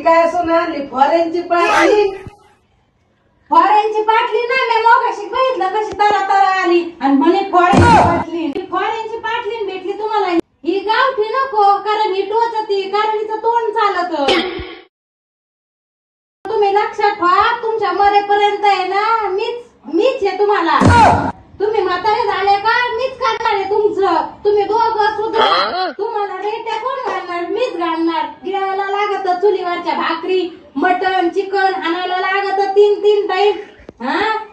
काय सोनाली फॉरेनची पाटली ना मी मगाशी बघितलं कशी तरा आली आणि म्हणे फॉरेनची पाटली भेटली तुम्हाला। ही गावठी नको कारण ही टोचती कारण हिचं तोंड चालत। तुम्ही लक्षात ठेवा तुमच्या मरेपर्यंत आहे ना मीच आहे तुम्हाला। तुम्ही म्हातारे झाले का मीच करणार आहे तुमचं। तुम्ही दोघं सुद्धा तुम्हाला रेट्या कोण घालणार मीच घालणार। गिळायला लागत चुलीवरच्या भाकरी मटण चिकन आणायला लागत 3 टाइम।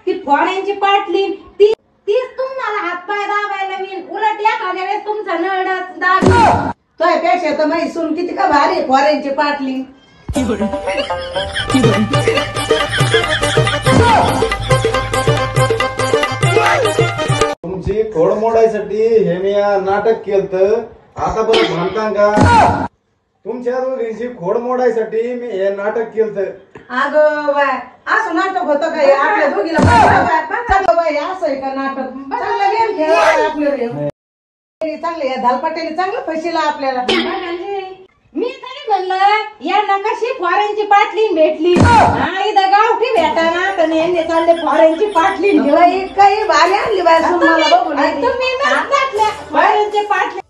ती फॉरेनची पाटली तीच तुम्हाला हातपाय दाबायला मी उलट एखाद्या वेळेस तुमचा नळ दाबी त्यापेक्षा तर माही सून किती का भारी फॉरेनची पाटली। तुमची खोड मोडायसाठी हे मी नाटक केलं। आता बरं म्हणता का तुमच्या दोघींची खोड मोडायसाठी मी हे नाटक केलं। अगं बाय असं नाटक होतं का आपल्या दोघीला चांगलं बाय असं आहे का नाटक। चांगलं गेम खेळा आपल्याला चांगले धालपाट्याने चांगलं फशीला आपल्याला। मी तरी म्हणलं यांना कशी फॉरेनची पाटली भेटली इथं गावठी भेटाना तर यांनी चालले फॉरेनची पाटली काही भारी आणली बाय तुम्ही फॉरेनची पाटली